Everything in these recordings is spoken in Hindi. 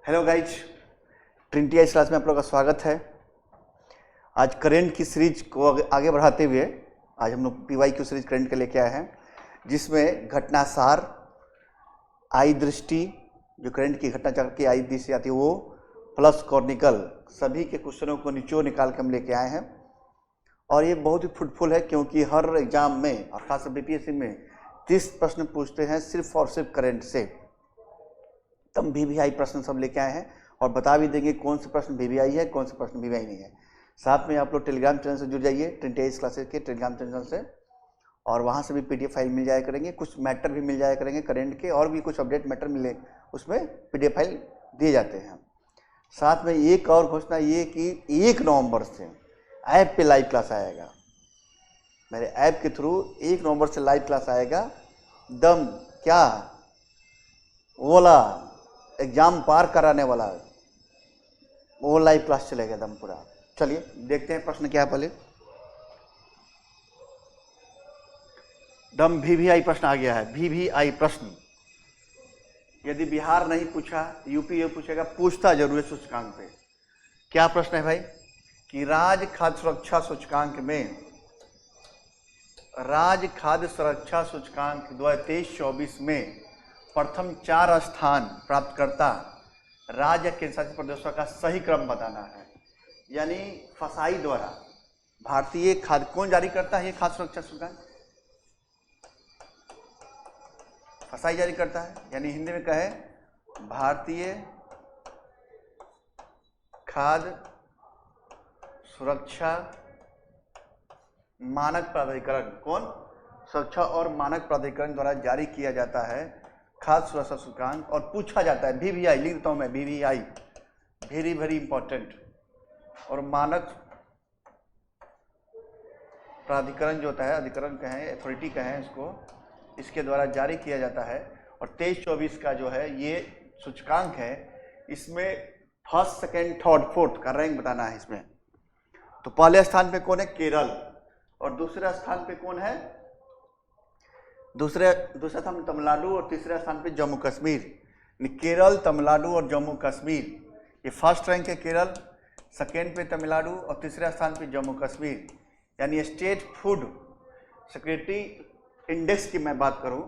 Hello guys, Trinity ice class में आप लोगों का स्वागत है। आज करंट की सीरीज को आगे बढ़ाते हुए आज हम लोग PYQ सीरीज करंट के लेके आए हैं, जिसमें घटनासार, आई दृष्टि, जो करंट की घटना चक्र की आई दृष्टि आती है वो, प्लस कॉर्निकल, सभी के क्वेश्चनों को निचोड़ निकाल के हम लेके आए हैं। और ये बहुत ही फ्रूटफुल है क्योंकि हर एग्जाम में और खासकर BPSC में 30 प्रश्न पूछते हैं सिर्फ और सिर्फ करंट से। तब VVI प्रश्न सब लेके आए हैं और बता भी देंगे कौन से प्रश्न VVI है, कौन से प्रश्न VVI नहीं है। साथ में आप लोग टेलीग्राम चैनल से जुड़ जाइए, ट्रिनिटी आइस क्लासेस के टेलीग्राम चैनल से, और वहाँ से भी PDF फाइल मिल जाया करेंगे, कुछ मैटर भी मिल जाया करेंगे करंट के, और भी कुछ अपडेट मैटर मिले उसमें PDF फाइल दिए जाते हैं। साथ में एक और घोषणा ये कि 1 नवंबर से ऐप पे लाइव क्लास आएगा। मेरे ऐप के थ्रू 1 नवंबर से लाइव क्लास आएगा। दम क्या ओला एग्जाम पार कराने वाला वो लाइव क्लास चलेगा दम पूरा। चलिए देखते हैं प्रश्न क्या है। पहले दम VVI प्रश्न आ गया है। VVI प्रश्न यदि बिहार नहीं पूछा, यूपी ये पूछेगा, पूछता जरूर है सूचकांक पे। क्या प्रश्न है भाई कि राज्य खाद्य सुरक्षा सूचकांक में, राज्य खाद्य सुरक्षा सूचकांक 2023-24 में प्रथम 4 स्थान प्राप्त करता राज्य केंद्र शासित प्रदेशों का सही क्रम बताना है। यानी फसाई द्वारा भारतीय खाद्य कौन जारी करता है? ये खाद्य सुरक्षा सूचकांक फसाई जारी करता है। यानी हिंदी में कहे भारतीय खाद्य सुरक्षा मानक प्राधिकरण, कौन? सुरक्षा और मानक प्राधिकरण द्वारा जारी किया जाता है खाद्य सुरक्षा सूचकांक। और पूछा जाता है VVI, लिख देता हूं मैं VVI, वेरी वेरी इंपॉर्टेंट। और मानक प्राधिकरण जो होता है, अधिकरण कहें, अथॉरिटी कहें इसको, इसके द्वारा जारी किया जाता है। और 23-24 का जो है ये सूचकांक है, इसमें फर्स्ट, सेकेंड, थर्ड, फोर्थ का रैंक बताना है इसमें। तो पहले स्थान पे कौन है? केरल। और दूसरे स्थान पे कौन है? दूसरे स्थान पे तमिलनाडु, और तीसरे स्थान पे जम्मू कश्मीर। केरल, तमिलनाडु और जम्मू कश्मीर, ये फर्स्ट रैंक है केरल, सेकेंड पे तमिलनाडु और तीसरे स्थान पे जम्मू कश्मीर। यानी स्टेट फूड सिक्योरिटी इंडेक्स की मैं बात करूं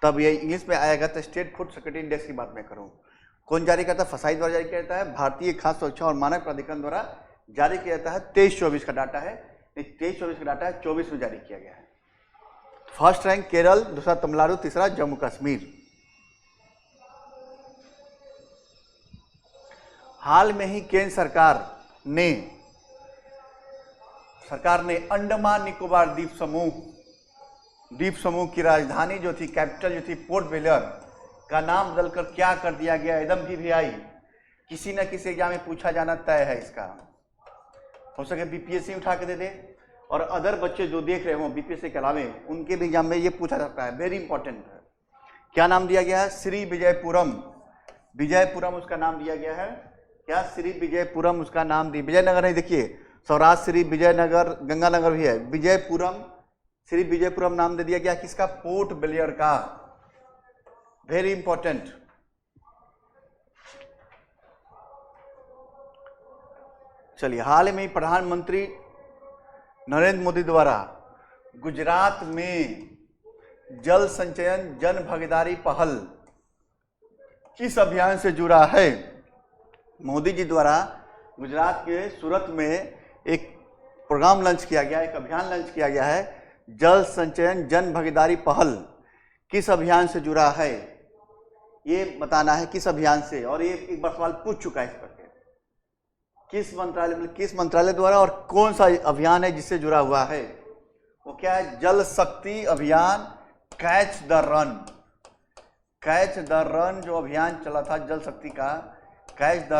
तब ये इंग्लिश में आएगा, तो स्टेट फूड सिक्योरिटी इंडेक्स की बात मैं करूं। कौन जारी करता है? फसाई द्वारा जारी किया जाता है। भारतीय खाद्य सुरक्षा और मानक प्राधिकरण द्वारा जारी किया जाता है। 23-24 का डाटा है, 23-24 का डाटा है, 24 में जारी किया गया है। फर्स्ट रैंक केरल, दूसरा तमिलनाडु, तीसरा जम्मू कश्मीर। हाल में ही केंद्र सरकार ने अंडमान निकोबार द्वीप समूह की राजधानी जो थी, कैपिटल जो थी, पोर्ट ब्लेयर का नाम बदलकर क्या कर दिया गया? एकदम VVI, किसी न किसी एग्जाम में पूछा जाना तय है इसका। हो सके BPSC उठा के दे दे, और अदर बच्चे जो देख रहे हो BPSC के अलावे, उनके भी एग्जाम में ये पूछा जाता है, वेरी इंपॉर्टेंट है। क्या नाम दिया गया है? श्री विजयपुरम। विजयपुरम उसका नाम दिया गया है। क्या? श्री विजयपुरम उसका नाम दिया। विजयनगर नहीं, देखिए सौराष्ट्र श्री विजयनगर, गंगानगर भी है, विजयपुरम, श्री विजयपुरम नाम दे दिया गया किसका? पोर्ट ब्लेयर का। Very important. चलिए, हाल में प्रधानमंत्री नरेंद्र मोदी द्वारा गुजरात में जल संचयन जन भागीदारी पहल किस अभियान से जुड़ा है? मोदी जी द्वारा गुजरात के सूरत में एक प्रोग्राम लॉन्च किया गया, एक अभियान लॉन्च किया गया है, जल संचयन जन भागीदारी पहल किस अभियान से जुड़ा है ये बताना है, किस अभियान से। और ये एक बार सवाल पूछ चुका है इस पर, किस मंत्रालय द्वारा और कौन सा अभियान है जिससे जुड़ा हुआ है? वो क्या है? जल शक्ति अभियान, catch the run. Catch the run जो अभियान चला था जल शक्ति का, कैच द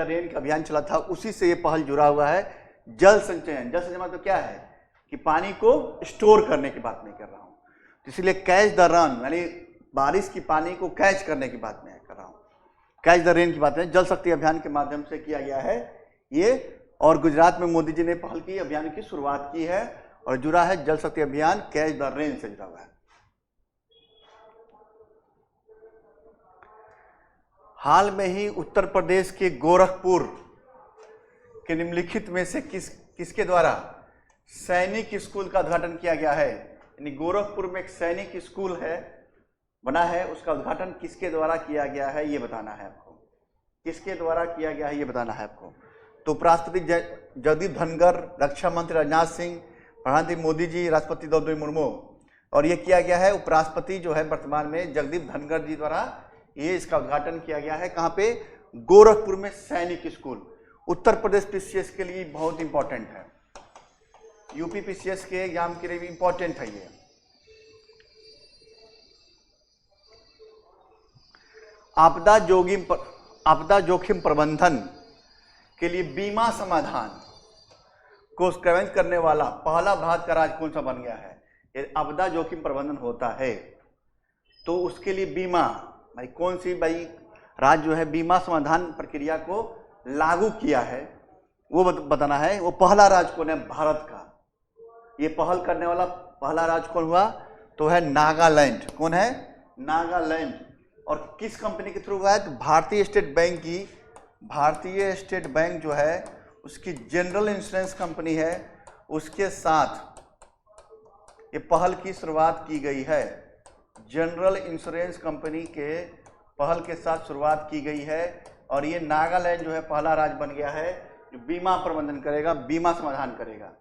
रेन का अभियान चला था, उसी से ये पहल जुड़ा हुआ है। जल संचयन, जल संचयन मतलब क्या है कि पानी को स्टोर करने की बात मैं कर रहा हूं, इसलिए कैच द रन यानी बारिश की पानी को कैच करने की बात मैं कर रहा हूं। कैच द रेन की बात है, जल शक्ति अभियान के माध्यम से किया गया है ये। और गुजरात में मोदी जी ने पहल की, अभियान की शुरुआत की है, और जुड़ा है जल शक्ति अभियान कैच द रेन से जुड़ा हुआ है। हाल में ही उत्तर प्रदेश के गोरखपुर के निम्नलिखित में से किसके द्वारा सैनिक स्कूल का उद्घाटन किया गया है? यानी गोरखपुर में एक सैनिक स्कूल है, बना है, उसका उद्घाटन किसके द्वारा किया गया है ये बताना है आपको। किसके द्वारा किया गया है ये बताना है आपको। तो उपराष्ट्रपति जगदीप धनखड़, रक्षा मंत्री राजनाथ सिंह, प्रधानमंत्री मोदी जी, राष्ट्रपति द्रौपदी मुर्मू, और ये किया गया है उपराष्ट्रपति जो है वर्तमान में जगदीप धनखड़ जी द्वारा ये इसका उद्घाटन किया गया है। कहाँ पे? गोरखपुर में सैनिक स्कूल। उत्तर प्रदेश पीसीएस के लिए बहुत इंपॉर्टेंट है, यूपी पीसीएस के एग्जाम के लिए भी इंपॉर्टेंट है ये। आपदा जोखिम प्रबंधन के लिए बीमा समाधान को क्रियान्वित करने वाला पहला भारत का राज्य कौन सा बन गया है? यदि आपदा जोखिम प्रबंधन होता है तो उसके लिए बीमा, भाई कौन सी राज्य जो है बीमा समाधान प्रक्रिया को लागू किया है वो बताना है। वो पहला राज्य कौन है भारत का? ये पहल करने वाला पहला राज्य कौन हुआ? तो है नागालैंड। कौन है? नागालैंड। और किस कंपनी के थ्रू हुआ है? तो भारतीय स्टेट बैंक जो है उसकी जनरल इंश्योरेंस कंपनी है, उसके साथ ये पहल की शुरुआत की गई है। जनरल इंश्योरेंस कंपनी के पहल के साथ शुरुआत की गई है और ये नागालैंड जो है पहला राज्य बन गया है जो बीमा प्रबंधन करेगा, बीमा समाधान करेगा।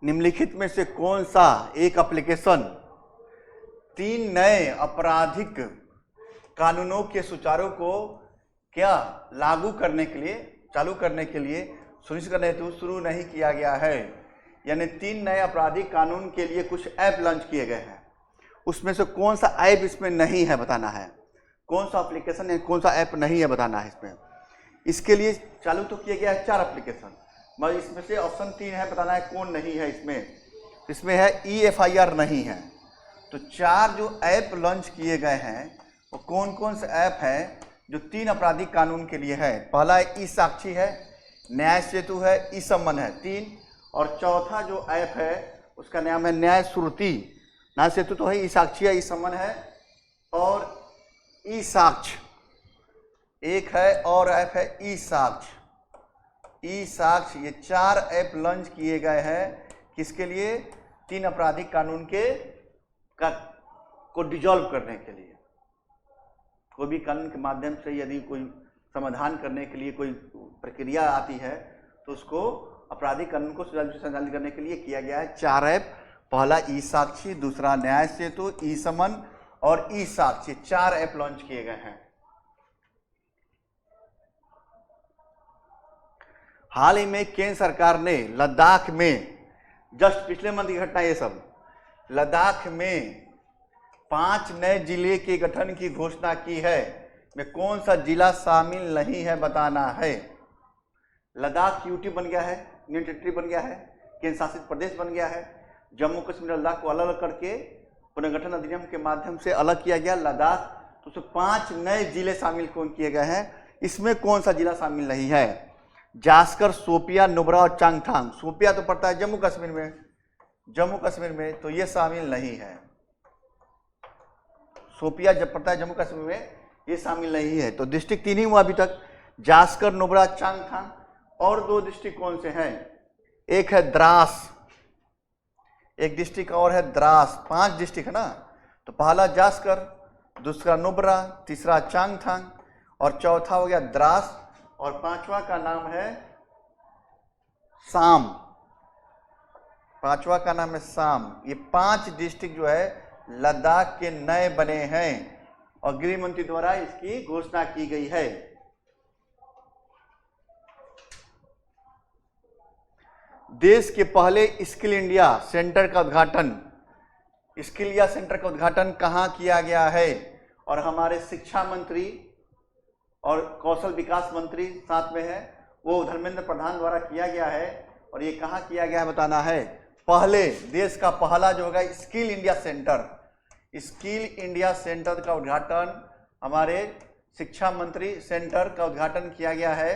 निम्नलिखित में से कौन सा एक एप्लीकेशन 3 नए आपराधिक कानूनों के सुचारू को क्या लागू करने के लिए, चालू करने के लिए सुनिश्चित करने हेतु शुरू नहीं किया गया है? यानी 3 नए आपराधिक कानून के लिए कुछ ऐप लॉन्च किए गए हैं, उसमें से कौन सा ऐप इसमें नहीं है बताना है। कौन सा एप्लीकेशन है, कौन सा ऐप नहीं है बताना है इसमें। इसके लिए चालू तो किया गया है 4 एप्लीकेशन, मगर इसमें से ऑप्शन 3 है, बताना है कौन नहीं है इसमें है EFIR नहीं है। तो 4 जो ऐप लॉन्च किए गए हैं वो कौन कौन से ऐप हैं जो 3 आपराधिक कानून के लिए है? पहला ई-साक्षी है, न्याय सेतु है, ई-सम्मन है 3, और चौथा जो ऐप है उसका नाम है न्याय श्रुति। न्याय सेतु तो है, ई-साक्षी है, ई-सम्मन है और ई-साक्ष एक है और ऐप है ई-साक्ष। ई-साक्ष ये 4 ऐप लॉन्च किए गए हैं किसके लिए? 3 आपराधिक कानून को डिजॉल्व करने के लिए। कोई भी कानून के माध्यम से यदि कोई समाधान करने के लिए कोई प्रक्रिया आती है तो उसको आपराधिक कानून को संचालित करने के लिए किया गया है 4 ऐप। पहला ई-साक्षी, दूसरा न्याय सेतु, ई-सम्मन और ई-साक्ष, ये 4 ऐप लॉन्च किए गए हैं। हाल ही में केंद्र सरकार ने लद्दाख में, जस्ट पिछले मंथ की घटना ये सब, लद्दाख में 5 नए जिले के गठन की घोषणा की है। में कौन सा जिला शामिल नहीं है बताना है। लद्दाख यूटी बन गया है, यूनियन टेरिटरी बन गया है, केंद्र शासित प्रदेश बन गया है। जम्मू कश्मीर लद्दाख को अलग अलग करके पुनर्गठन अधिनियम के माध्यम से अलग किया गया लद्दाख, तो उसमें 5 नए जिले शामिल कौन किए गए हैं? इसमें कौन सा जिला शामिल नहीं है? जास्कर, शोपियां, नुब्रा और चांगथांग। शोपियां तो पड़ता है जम्मू कश्मीर में, तो ये शामिल नहीं है। शोपियां जब पड़ता है जम्मू कश्मीर में, ये शामिल नहीं है। तो डिस्ट्रिक्ट 3 ही हुआ अभी तक, जास्कर, नुब्रा, चांगथांग। और 2 डिस्ट्रिक्ट कौन से हैं? एक है द्रास, एक डिस्ट्रिक्ट और है द्रास। 5 डिस्ट्रिक्ट है ना, तो पहला जास्कर, दूसरा नुब्रा, तीसरा चांगथांग और चौथा हो गया द्रास और 5वां का नाम है साम। 5वां का नाम है साम। ये 5 डिस्ट्रिक्ट जो है लद्दाख के नए बने हैं और गृह मंत्री द्वारा इसकी घोषणा की गई है। देश के पहले स्किल इंडिया सेंटर का उद्घाटन, स्किल इंडिया सेंटर का उद्घाटन कहाँ किया गया है? और हमारे शिक्षा मंत्री और कौशल विकास मंत्री साथ में है, वो धर्मेंद्र प्रधान द्वारा किया गया है। और ये कहाँ किया गया है बताना है। पहले देश का पहला जो होगा skill India centre, skill India centre का उद्घाटन हमारे शिक्षा मंत्री सेंटर का उद्घाटन किया गया है।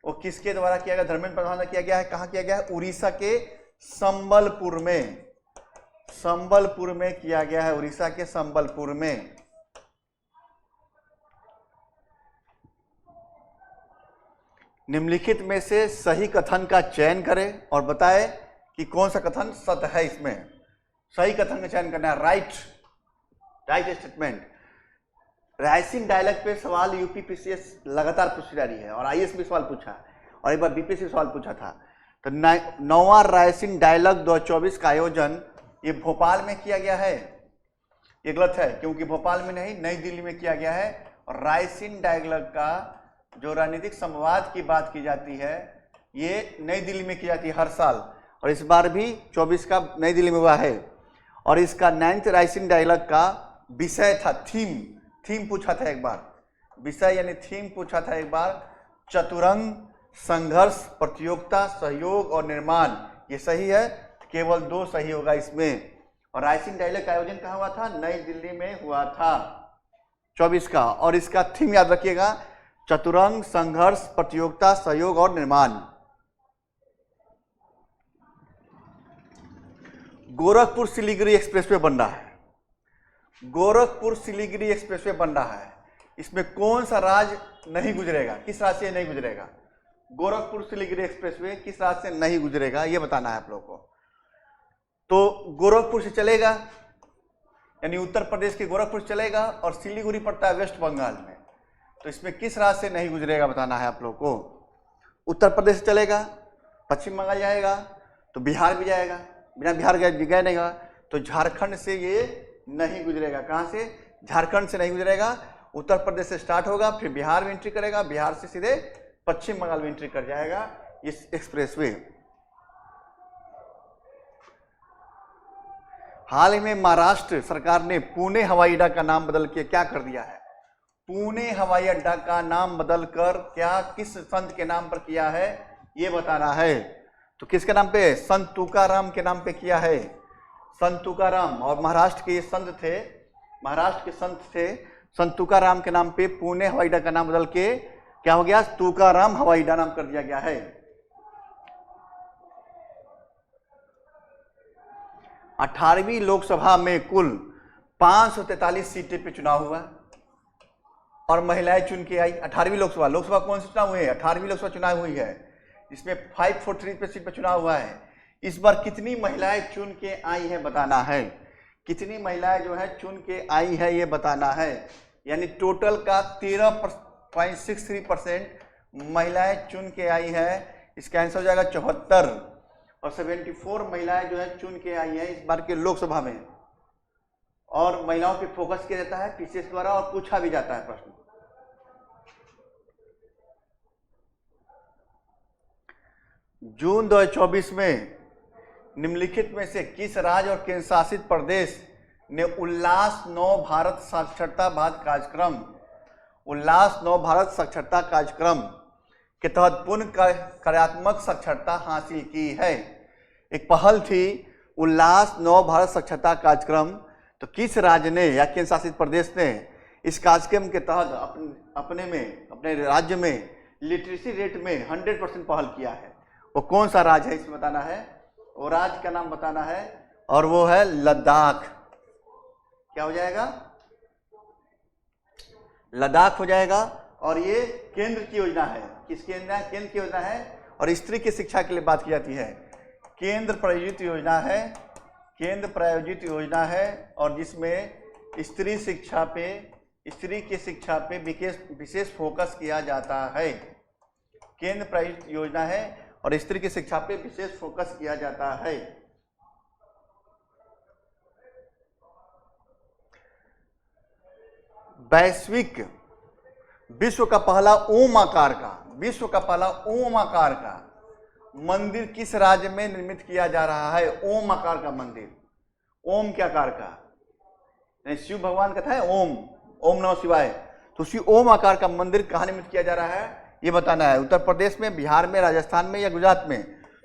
वो किसके द्वारा किया गया? धर्मेंद्र प्रधान द्वारा किया गया है। कहाँ किया गया है? उड़ीसा के संबलपुर में। संबलपुर में किया गया है, उड़ीसा के संबलपुर में। निम्नलिखित में से सही कथन का चयन करें और बताएं कि कौन सा कथन सत्य है। इसमें सही कथन का चयन करना है, राइट स्टेटमेंट। रायसीन डायलॉग पे सवाल यूपी पीसीएस लगातार पूछती जा रही है और आईएएस भी सवाल पूछा और एक बार बीपीएससी सवाल पूछा था। तो 9वां रायसीन डायलॉग 2024 का आयोजन ये भोपाल में किया गया है। ये गलत है, क्योंकि भोपाल में नहीं, नई दिल्ली में किया गया है। और रायसीन डायलॉग का जो राजनीतिक संवाद की बात की जाती है ये नई दिल्ली में की जाती है हर साल, और इस बार भी 24 का नई दिल्ली में हुआ है। और इसका 9th रायसीन डायलॉग का विषय था, थीम पूछा था एक बार, विषय यानी थीम पूछा था एक बार, चतुरंग, संघर्ष, प्रतियोगिता, सहयोग और निर्माण। ये सही है, केवल 2 सही होगा इसमें। और रायसीन डायलॉग का आयोजन कहाँ हुआ था? नई दिल्ली में हुआ था 24 का। और इसका थीम याद रखिएगा, चतुरंग, संघर्ष, प्रतियोगिता, सहयोग और निर्माण। गोरखपुर सिलीगुड़ी एक्सप्रेसवे बन रहा है, गोरखपुर सिलीगुड़ी एक्सप्रेसवे बन रहा है। इसमें कौन सा राज्य नहीं गुजरेगा, किस राज्य से नहीं गुजरेगा? गोरखपुर सिलीगुड़ी एक्सप्रेसवे किस राज्य से नहीं गुजरेगा ये बताना है आप लोगों को। तो गोरखपुर से चलेगा, यानी उत्तर प्रदेश के गोरखपुर से चलेगा, और सिलीगुड़ी पड़ता है वेस्ट बंगाल में। तो इसमें किस राज्य से नहीं गुजरेगा बताना है आप लोगों को। उत्तर प्रदेश से चलेगा, पश्चिम बंगाल जाएगा, तो बिहार भी जाएगा, बिना बिहार गए नहीं होगा, तो झारखंड से ये नहीं गुजरेगा। कहाँ से? झारखंड से नहीं गुजरेगा। उत्तर प्रदेश से स्टार्ट होगा, फिर बिहार में एंट्री करेगा, बिहार से सीधे पश्चिम बंगाल में एंट्री कर जाएगा इस एक्सप्रेसवे। हाल ही में महाराष्ट्र सरकार ने पुणे हवाई अड्डा का नाम बदल के क्या कर दिया है? पुणे हवाई अड्डा का नाम बदलकर क्या किस संत के नाम पर किया है ये बताना है। तो किसके नाम पे? संत तुकाराम के नाम पे किया है, संत तुकाराम। और महाराष्ट्र के ये संत थे, महाराष्ट्र के संत थे, संत तुकाराम के नाम पे पुणे हवाई अड्डा का नाम बदल के क्या हो गया? तुकाराम हवाई अड्डा नाम कर दिया गया है। 18वीं लोकसभा में कुल 543 सीटें पे चुनाव हुआ और महिलाएं चुन के आई। 18वीं लोकसभा कौन सी चुनाव हुई है? 18वीं लोकसभा चुनाव हुई है, इसमें 543 पे सीट पे चुनाव हुआ है। इस बार कितनी महिलाएं चुन के आई है बताना है, कितनी महिलाएं जो है चुन के आई है ये बताना है। यानी टोटल का 13.63% महिलाएं चुन के आई है। इसका आंसर हो जाएगा 74, और 74 महिलाएं जो है चुन के आई है इस बार के लोकसभा में। और महिलाओं पे फोकस किया जाता है पीसीएस द्वारा और पूछा भी जाता है प्रश्न। जून 2024 में निम्नलिखित में से किस राज्य और केंद्र शासित प्रदेश ने उल्लास 9 भारत साक्षरता भारत कार्यक्रम, उल्लास 9 भारत साक्षरता कार्यक्रम के तहत पूर्ण कार्यात्मक साक्षरता हासिल की है? एक पहल थी उल्लास 9 भारत साक्षरता कार्यक्रम। तो किस राज्य ने या केंद्र शासित प्रदेश ने इस कार्यक्रम के तहत अपने राज्य में लिटरेसी रेट में 100% पहल किया है? वो कौन सा राज्य है इसमें बताना है, वो राज्य का नाम बताना है, और वो है लद्दाख। क्या हो जाएगा? लद्दाख हो जाएगा। और ये केंद्र की योजना है, किसकी योजना है? केंद्र की योजना है, और स्त्री की शिक्षा के लिए बात की जाती है। केंद्र प्रायोजित योजना है, केंद्र प्रायोजित योजना है, और जिसमें स्त्री की शिक्षा पे विशेष फोकस किया जाता है। केंद्र प्रायोजित योजना है और स्त्री की शिक्षा पे विशेष फोकस किया जाता है। विश्व का पहला ओम आकार का मंदिर किस राज्य में निर्मित किया जा रहा है? ओम आकार का मंदिर, ओम के आकार का, नहीं शिव भगवान का था ओम नमः शिवाय। तो उसी ओम आकार का मंदिर कहाँ निर्मित किया जा रहा है ये बताना है। उत्तर प्रदेश में, बिहार में, राजस्थान में या गुजरात में?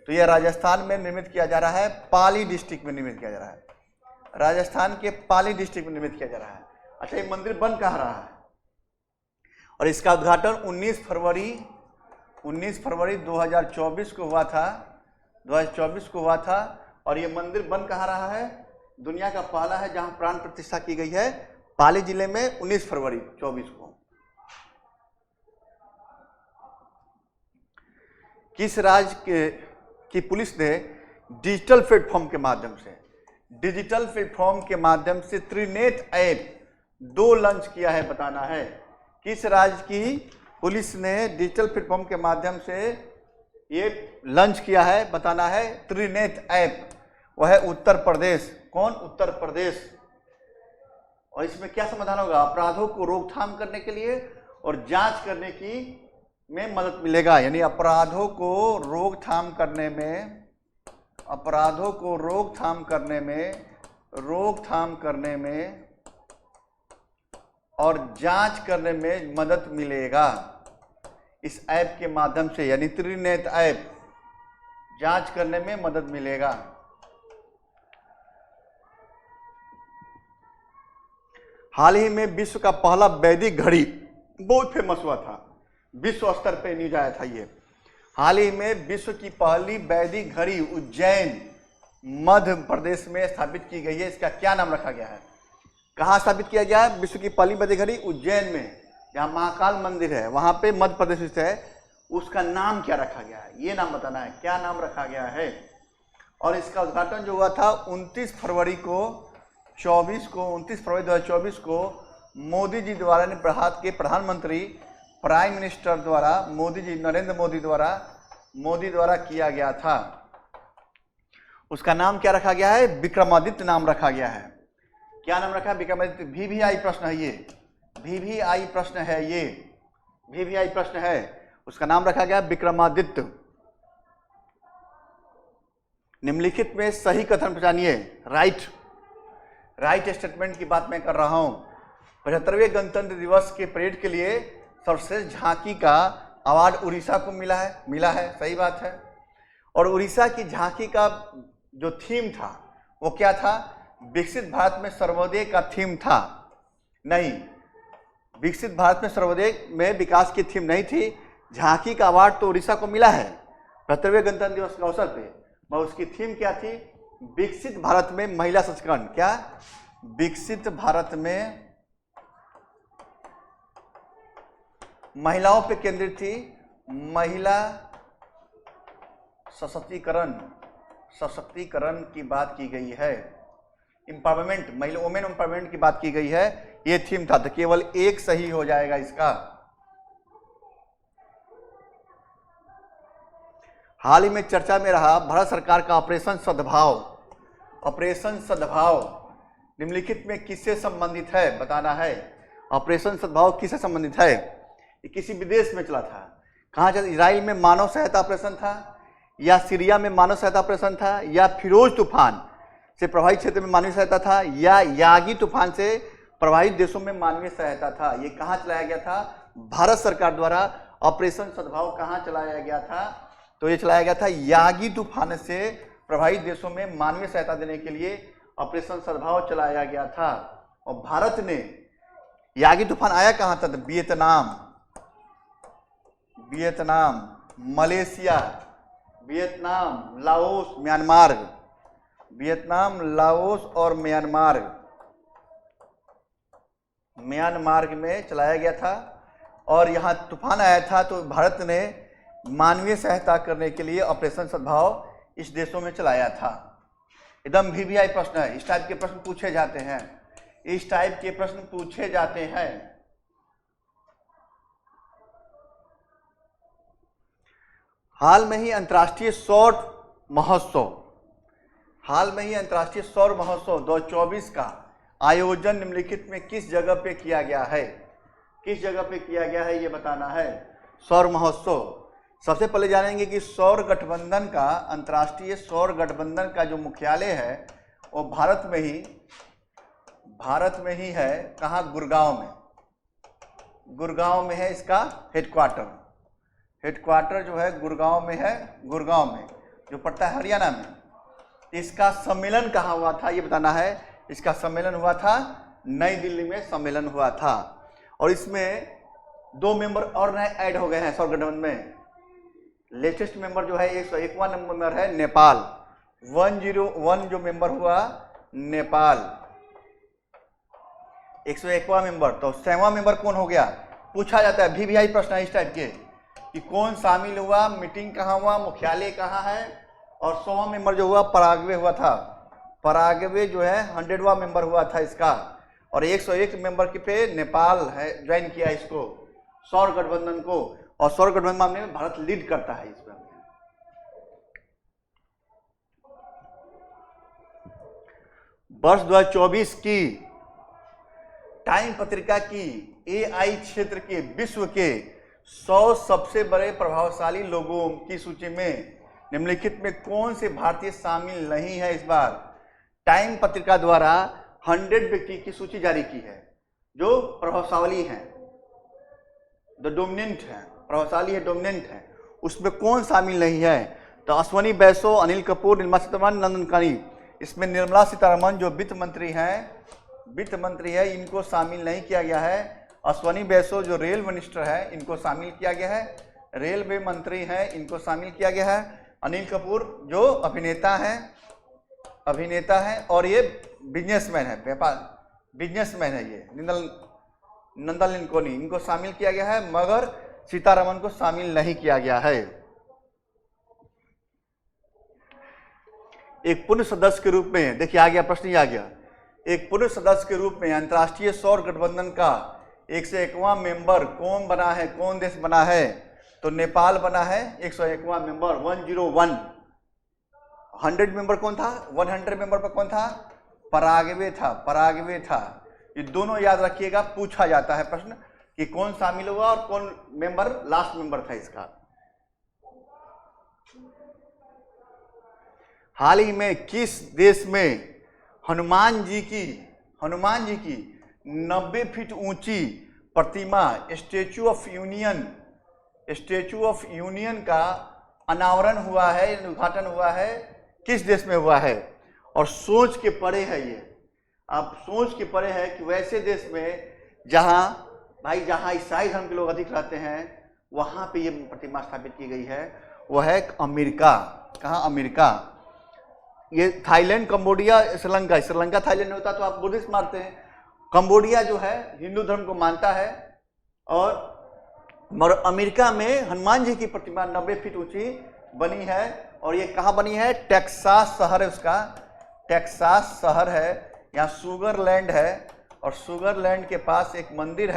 तो यह राजस्थान में निर्मित किया जा रहा है, पाली डिस्ट्रिक्ट में निर्मित किया जा रहा है, राजस्थान के पाली डिस्ट्रिक्ट में निर्मित किया जा रहा है। अच्छा, ये मंदिर बन कहाँ रहा है? और इसका उद्घाटन 19 फरवरी 2024 को हुआ था, 2024 को हुआ था। और ये मंदिर बन कहाँ रहा है? दुनिया का पहला है जहां प्राण प्रतिष्ठा की गई है, पाली जिले में 19 फरवरी 24 को। किस राज्य की पुलिस ने डिजिटल प्लेटफॉर्म के माध्यम से त्रिनेत्र ऐप 2 लॉन्च किया है, बताना है। किस राज्य की पुलिस ने डिजिटल प्लेटफॉर्म के माध्यम से ये लॉन्च किया है, बताना है। त्रिनेत्र ऐप, वह है उत्तर प्रदेश। कौन? उत्तर प्रदेश। और इसमें क्या समाधान होगा? अपराधों को रोकथाम करने के लिए और जांच करने की में मदद मिलेगा, यानी अपराधों को रोकथाम करने में और जांच करने में मदद मिलेगा इस ऐप के माध्यम से, यानी त्रिनेत्र ऐप जांच करने में मदद मिलेगा। हाल ही में विश्व का पहला वैदिक घड़ी बहुत फेमस हुआ था, विश्व स्तर पे न्यूज आया था ये। हाल ही में विश्व की पहली वैदिक घड़ी उज्जैन मध्य प्रदेश में स्थापित की गई है। इसका क्या नाम रखा गया है? कहाँ स्थापित किया गया है विश्व की पहली वैदिक घड़ी? उज्जैन में, जहाँ महाकाल मंदिर है, वहां पे मध्य प्रदेश स्थित है। उसका नाम क्या रखा गया है? ये नाम बताना है, क्या नाम रखा गया है। और इसका उद्घाटन जो हुआ था 29 फरवरी 2024 को मोदी जी द्वारा, भारत के प्रधानमंत्री प्राइम मिनिस्टर द्वारा, नरेंद्र मोदी द्वारा किया गया था। उसका नाम क्या रखा गया है? विक्रमादित्य नाम रखा गया है। क्या नाम रखा है? विक्रमादित्य। VVI प्रश्न है ये, VVI प्रश्न है। उसका नाम रखा गया विक्रमादित्य। निम्नलिखित में सही कथन पहचानिए। राइट स्टेटमेंट की बात मैं कर रहा हूं। 75वें गणतंत्र दिवस के परेड के लिए सर्वश्रेष्ठ झांकी का अवार्ड उड़ीसा को मिला है, सही बात है। और उड़ीसा की झांकी का जो थीम था वो क्या था? विकसित भारत में सर्वोदय का थीम था। नहीं, विकसित भारत में सर्वोदय में विकास की थीम नहीं थी। झांकी का अवार्ड तो उड़ीसा को मिला है 75वें गणतंत्र दिवस के अवसर पे, मगर उसकी थीम क्या थी? विकसित भारत में महिला सशक्तिकरण। क्या? विकसित भारत में महिलाओं पे केंद्रित थी, महिला सशक्तिकरण की बात की गई है। एम्पावरमेंट, महिला वुमेन एम्पावरमेंट की बात की गई है, ये थीम था। तो केवल एक सही हो जाएगा इसका। हाल ही में चर्चा में रहा भारत सरकार का ऑपरेशन सद्भाव निम्नलिखित में किससे संबंधित है, बताना है। ऑपरेशन सद्भाव किससे संबंधित है? ये किसी विदेश में चला था। कहाँ चला? इजराइल में मानव सहायता ऑपरेशन था, या सीरिया में मानव सहायता ऑपरेशन था, या फिरोज तूफान से प्रभावित क्षेत्र में मानवीय सहायता था, या यागी तूफान से प्रभावित देशों में मानवीय सहायता था। ये कहाँ चलाया गया था? भारत सरकार द्वारा ऑपरेशन सद्भाव कहाँ चलाया गया था? तो ये चलाया गया था यागी तूफान से प्रभावित देशों में मानवीय सहायता देने के लिए ऑपरेशन सद्भाव चलाया गया था। और भारत ने, यागी तूफान आया कहाँ था? वियतनाम, मलेशिया, वियतनाम, लाओस, और म्यांमार में चलाया गया था। और यहाँ तूफान आया था तो भारत ने मानवीय सहायता करने के लिए ऑपरेशन सद्भाव इस देशों में चलाया था। एकदम VVI प्रश्न है। इस टाइप के प्रश्न पूछे जाते हैं। हाल में ही अंतर्राष्ट्रीय सौर महोत्सव 2024 का आयोजन निम्नलिखित में किस जगह पे किया गया है? ये बताना है। सौर महोत्सव, सबसे पहले जानेंगे कि अंतर्राष्ट्रीय सौर गठबंधन का जो मुख्यालय है वो भारत में ही है। कहाँ? गुड़गांव में है इसका हेडक्वार्टर जो है गुड़गांव में जो पड़ता है हरियाणा में। इसका सम्मेलन कहाँ हुआ था ये बताना है। इसका सम्मेलन हुआ था नई दिल्ली में सम्मेलन हुआ था। और इसमें 2 मेंबर और नए ऐड हो गए हैं सौर गठबंधन में। लेटेस्ट मेंबर जो है 101वां नंबर है नेपाल। 101 जो मेंबर हुआ नेपाल। 101वां मेंबर। तो 100वां मेंबर कौन हो गया? पूछा जाता है, VVI प्रश्न है इस टाइप के कि कौन शामिल हुआ, मीटिंग कहाँ हुआ, मुख्यालय कहाँ है। और 100वां मेंबर जो हुआ पराग्वे हुआ था। पराग्वे जो है 100वां मेंबर हुआ था इसका। और 101 मेंबर के पे नेपाल है ज्वाइन किया इसको, सौर गठबंधन को। और सौर गठबंधन मामले में भारत लीड करता है इसमें। वर्ष 2024 की टाइम पत्रिका की AI क्षेत्र के विश्व के 100 सबसे बड़े प्रभावशाली लोगों की सूची में निम्नलिखित में कौन से भारतीय शामिल नहीं है? इस बार टाइम पत्रिका द्वारा 100 व्यक्ति की सूची जारी की है जो प्रभावशाली हैं, जो डोमिनेंट हैं, प्रभावशाली है, डोमिनेंट है। उसमें कौन शामिल नहीं है? तो अश्वनी बैसो, अनिल कपूर, निर्मला सीतारमण, नंदन कानी। इसमें निर्मला सीतारमण जो वित्त मंत्री है, इनको शामिल नहीं किया गया है। अश्वनी बैसो जो रेल मिनिस्टर है, इनको शामिल किया गया है। रेलवे मंत्री हैं, इनको शामिल किया गया है। अनिल कपूर जो अभिनेता हैं और ये बिजनेसमैन है, बिजनेसमैन है ये, नंदन निलकोनी, इनको शामिल किया गया है। मगर सीतारमण को शामिल नहीं किया गया है। एक पूर्ण सदस्य के रूप में, देखिए आ गया प्रश्न, ही आ गया। एक पूर्ण सदस्य के रूप में अंतर्राष्ट्रीय सौर गठबंधन का 101वां मेंबर कौन बना है, कौन देश बना है? तो नेपाल बना है 101वां मेंबर, 101। 100 मेंबर कौन था? 100 मेंबर पर कौन था? पराग्वे था। ये दोनों याद रखिएगा, पूछा जाता है प्रश्न कि कौन शामिल हुआ और कौन मेंबर लास्ट मेंबर था इसका। हाल ही में किस देश में हनुमान जी की 90 फीट ऊंची प्रतिमा स्टैचू ऑफ यूनियन का अनावरण हुआ है, उद्घाटन हुआ है? किस देश में हुआ है? और सोच के परे है ये, आप सोच के परे है कि वैसे देश में जहां ईसाई धर्म के लोग अधिक रहते हैं, वहां पे ये प्रतिमा स्थापित की गई है। वह है अमेरिका। कहाँ? अमेरिका। ये थाईलैंड, कंबोडिया, श्रीलंका थाईलैंड होता तो आप बुद्धिस्ट मानते हैं। कंबोडिया जो है हिंदू धर्म को मानता है। और अमेरिका में हनुमान जी की प्रतिमा 90 फीट ऊंची बनी है। और ये कहाँ बनी है? टेक्सास शहर है उसका, टेक्सास शहर है। यहाँ सुगरलैंड है और सुगरलैंड के पास एक मंदिर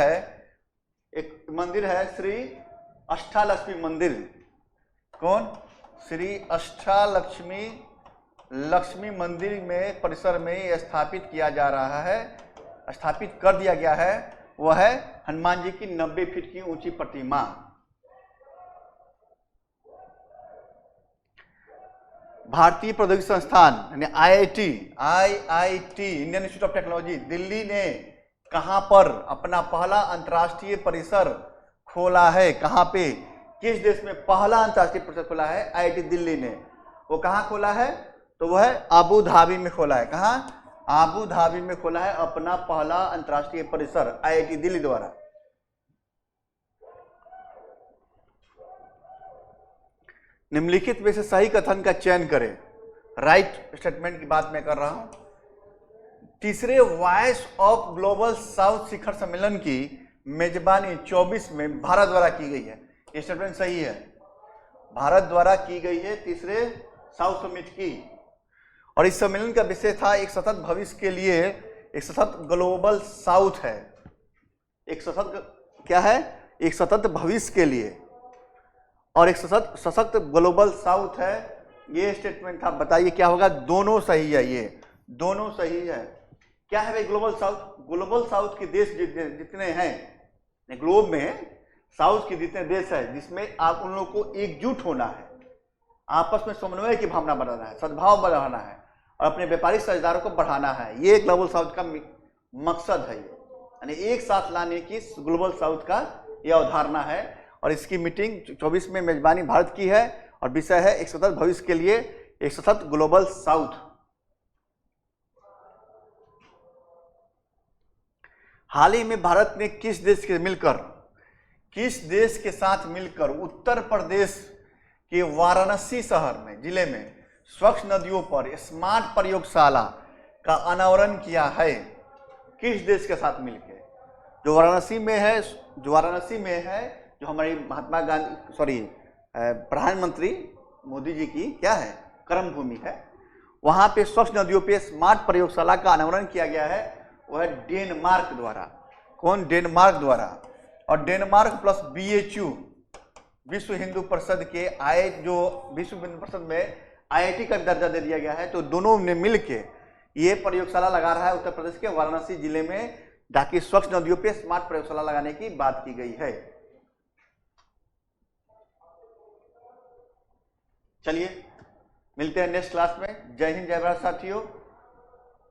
है श्री अष्टालक्ष्मी मंदिर। कौन? श्री अष्टालक्ष्मी मंदिर में परिसर में स्थापित कर दिया गया है। वह है हनुमान जी की 90 फीट की ऊंची प्रतिमा। भारतीय प्रौद्योगिकी संस्थान यानी IIT Indian institute of technology Delhi ने कहां पर अपना पहला अंतर्राष्ट्रीय परिसर खोला है? कहां पे, किस देश में पहला अंतर्राष्ट्रीय परिसर खोला है IIT दिल्ली ने? वो कहां खोला है? तो वह है अबू धाबी में खोला है। कहां? अबू धाबी में खोला है अपना पहला अंतर्राष्ट्रीय परिसर IIT दिल्ली द्वारा। निम्नलिखित में से सही कथन का चयन करें। राइट स्टेटमेंट की बात मैं कर रहा हूं। तीसरे वॉइस ऑफ ग्लोबल साउथ शिखर सम्मेलन की मेजबानी 24 में भारत द्वारा की गई है। ये स्टेटमेंट सही है, भारत द्वारा की गई है तीसरे साउथ समिट की। और इस सम्मेलन का विषय था एक सतत भविष्य के लिए, एक सतत ग्लोबल साउथ है। एक सतत क्या है? एक सतत भविष्य के लिए और एक सशक्त ग्लोबल साउथ है। ये स्टेटमेंट था। बताइए क्या होगा? दोनों सही है, ये दोनों सही है। क्या है भाई ग्लोबल साउथ? ग्लोबल साउथ के देश जितने हैं ग्लोब में, साउथ के जितने देश है जिसमें आप उन लोगों को एकजुट होना है, आपस में समन्वय की भावना बढ़ाना है, सद्भाव बढ़ाना है और अपने व्यापारिक साझेदारों को बढ़ाना है। ये ग्लोबल साउथ का मकसद है, यानी एक साथ लाने की ग्लोबल साउथ का यह अवधारणा है। और इसकी मीटिंग 24 में मेजबानी भारत की है और विषय है एक सतत भविष्य के लिए, एक सतत ग्लोबल साउथ। हाल ही में भारत ने किस देश के साथ मिलकर उत्तर प्रदेश के वाराणसी शहर में, जिले में स्वच्छ नदियों पर स्मार्ट प्रयोगशाला का अनावरण किया है किस देश के साथ मिलकर? जो वाराणसी में है, जो हमारी महात्मा गांधी प्रधानमंत्री मोदी जी की क्या है कर्म भूमि है, वहां पे स्वच्छ नदियों पे स्मार्ट प्रयोगशाला का अनावरण किया गया है। वह डेनमार्क द्वारा। कौन? डेनमार्क द्वारा। और डेनमार्क प्लस BHU विश्व हिंदू परिषद के जो विश्व हिंदू परिषद में IIT का दर्जा दे दिया गया है। तो दोनों ने मिलके ये प्रयोगशाला लगा रहा है उत्तर प्रदेश के वाराणसी जिले में, ताकि स्वच्छ नदियों पे स्मार्ट प्रयोगशाला लगाने की बात की गई है। चलिए मिलते हैं नेक्स्ट क्लास में। जय हिंद, जय भारत साथियों,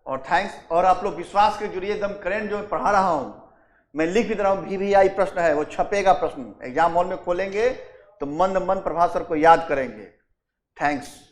और थैंक्स। और आप लोग विश्वास के जुड़िए, एकदम करेंट जो पढ़ा रहा हूं मैं लिख भी दे रहा हूं। VVI प्रश्न है, वो छपेगा प्रश्न, एग्जाम हॉल में खोलेंगे तो मंद प्रभाकर को याद करेंगे। थैंक्स।